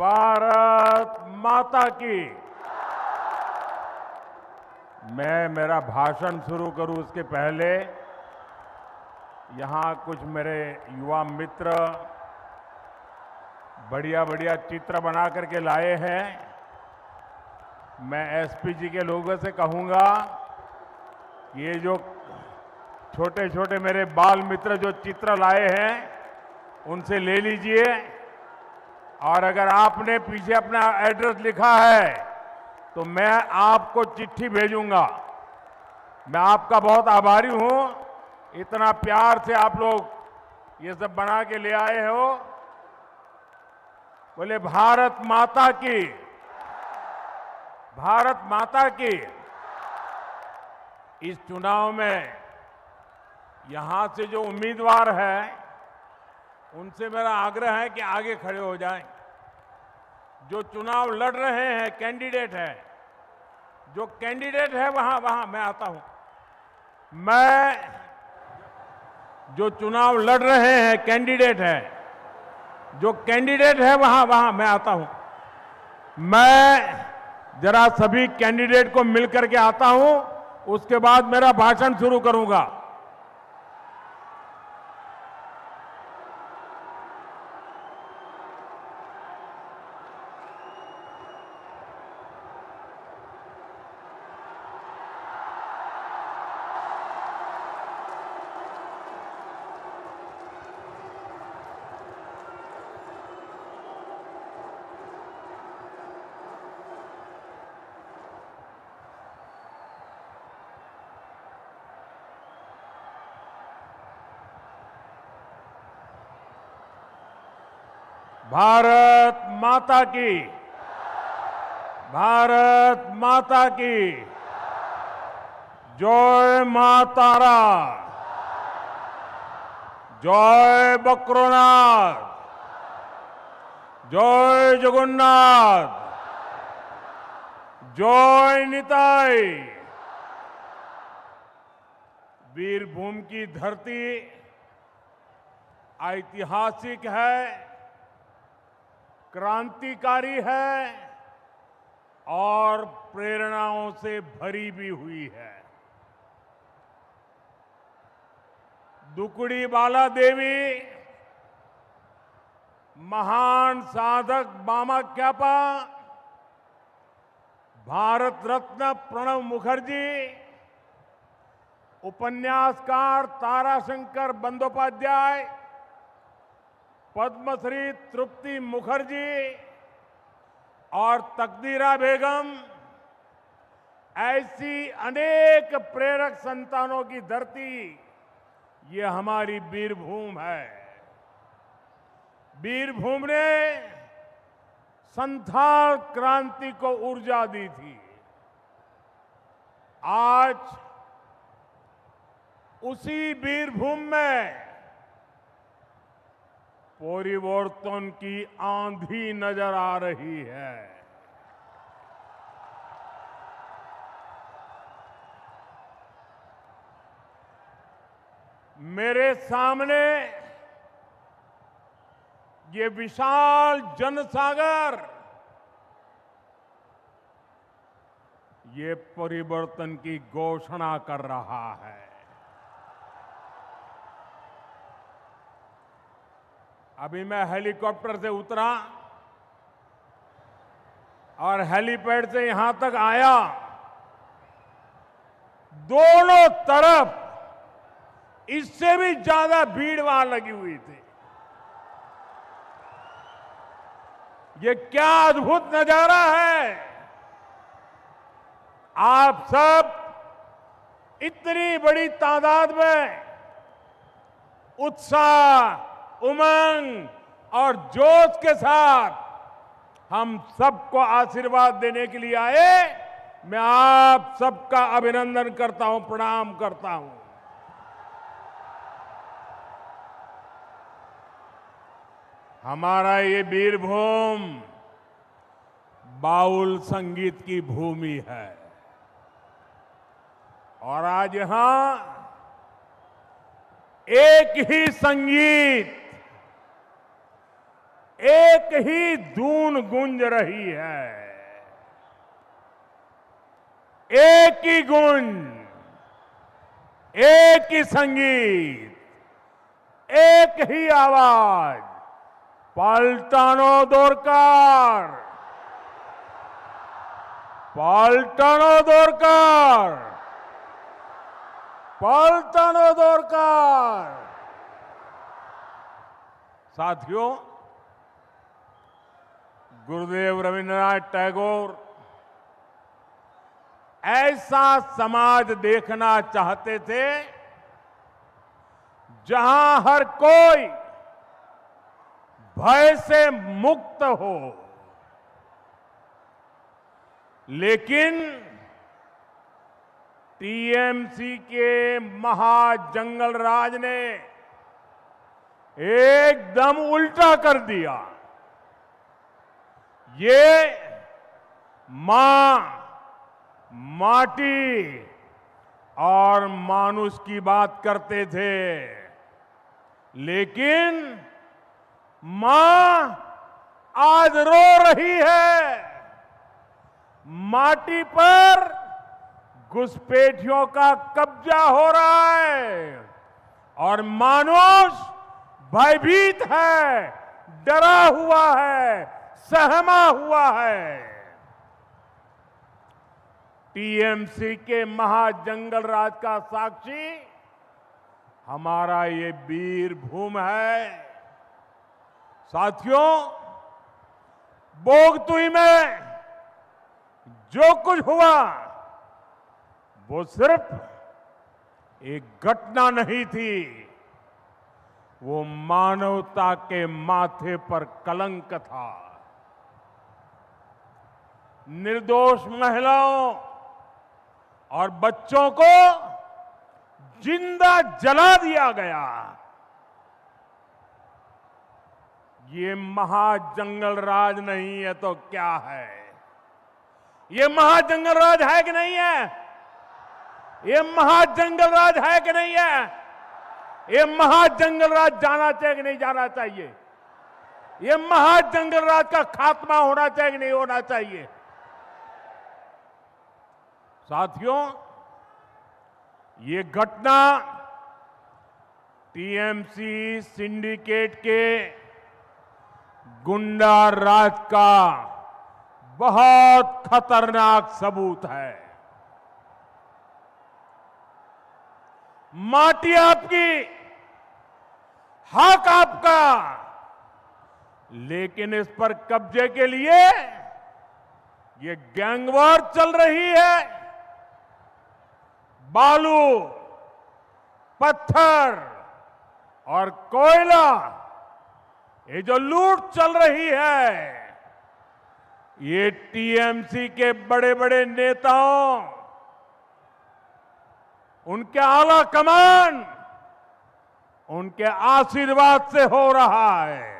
भारत माता की। मैं मेरा भाषण शुरू करूं उसके पहले यहां कुछ मेरे युवा मित्र बढ़िया बढ़िया चित्र बना करके लाए हैं। मैं एसपीजी के लोगों से कहूंगा ये जो छोटे छोटे मेरे बाल मित्र जो चित्र लाए हैं उनसे ले लीजिए, और अगर आपने पीछे अपना एड्रेस लिखा है तो मैं आपको चिट्ठी भेजूंगा। मैं आपका बहुत आभारी हूं, इतना प्यार से आप लोग ये सब बना के ले आए हो। बोले भारत माता की, भारत माता की। इस चुनाव में यहां से जो उम्मीदवार है उनसे मेरा आग्रह है कि आगे खड़े हो जाएं। जो चुनाव लड़ रहे हैं कैंडिडेट है, जो कैंडिडेट है वहां मैं आता हूं। मैं जो चुनाव लड़ रहे हैं कैंडिडेट है, जो कैंडिडेट है वहां मैं आता हूं। मैं जरा सभी कैंडिडेट को मिलकर के आता हूं, उसके बाद मेरा भाषण शुरू करूंगा। भारत माता की, भारत माता की। जय मां तारा, जय बक्रोनाथ, जय जगन्नाथ, जय निताई। वीरभूम की धरती ऐतिहासिक है, क्रांतिकारी है और प्रेरणाओं से भरी भी हुई है। दुकुड़ी बाला देवी, महान साधक मामाक्यापा, भारत रत्न प्रणब मुखर्जी, उपन्यासकार ताराशंकर बंदोपाध्याय, पद्मश्री तृप्ति मुखर्जी और तकदीरा बेगम, ऐसी अनेक प्रेरक संतानों की धरती ये हमारी वीरभूम है। वीरभूम ने संथाल क्रांति को ऊर्जा दी थी। आज उसी वीरभूम में परिवर्तन की आंधी नजर आ रही है। मेरे सामने ये विशाल जनसागर ये परिवर्तन की घोषणा कर रहा है। अभी मैं हेलीकॉप्टर से उतरा और हेलीपैड से यहां तक आया, दोनों तरफ इससे भी ज्यादा भीड़ वहां लगी हुई थी। ये क्या अद्भुत नजारा है। आप सब इतनी बड़ी तादाद में उत्साह, उमंग और जोश के साथ हम सबको आशीर्वाद देने के लिए आए। मैं आप सबका अभिनंदन करता हूं, प्रणाम करता हूं। हमारा ये वीरभूम बाउल संगीत की भूमि है और आज यहां एक ही संगीत, एक ही धून गूंज रही है, एक ही गुंज, एक ही संगीत, एक ही आवाज, पलटानो दोरकार, पलटानो दोरकार, पलटानो दोरकार। साथियों, गुरुदेव रविंद्रनाथ टैगोर ऐसा समाज देखना चाहते थे जहां हर कोई भय से मुक्त हो, लेकिन टीएमसी के महाजंगल राज ने एकदम उल्टा कर दिया। ये मां, माटी और मानुष की बात करते थे, लेकिन मां आज रो रही है। माटी पर घुसपैठियों का कब्जा हो रहा है और मानुष भयभीत है, डरा हुआ है, सहमा हुआ है। टीएमसी के महाजंगल राज का साक्षी हमारा ये वीर भूमि है। साथियों, बोगतुई में जो कुछ हुआ वो सिर्फ एक घटना नहीं थी, वो मानवता के माथे पर कलंक था। निर्दोष महिलाओं और बच्चों को जिंदा जला दिया गया। ये महाजंगल राज नहीं है तो क्या है? ये महाजंगल राज है कि नहीं है? ये महाजंगल राज है कि नहीं है? ये महाजंगल राज जाना चाहिए कि नहीं जाना चाहिए? ये महाजंगल राज का खात्मा होना चाहिए कि नहीं होना चाहिए? साथियों, ये घटना टीएमसी सिंडिकेट के गुंडा राज का बहुत खतरनाक सबूत है। माटी आपकी, हक आपका, लेकिन इस पर कब्जे के लिए ये गैंगवार चल रही है। बालू, पत्थर और कोयला, ये जो लूट चल रही है, ये टीएमसी के बड़े बड़े नेताओं, उनके आला कमान, उनके आशीर्वाद से हो रहा है।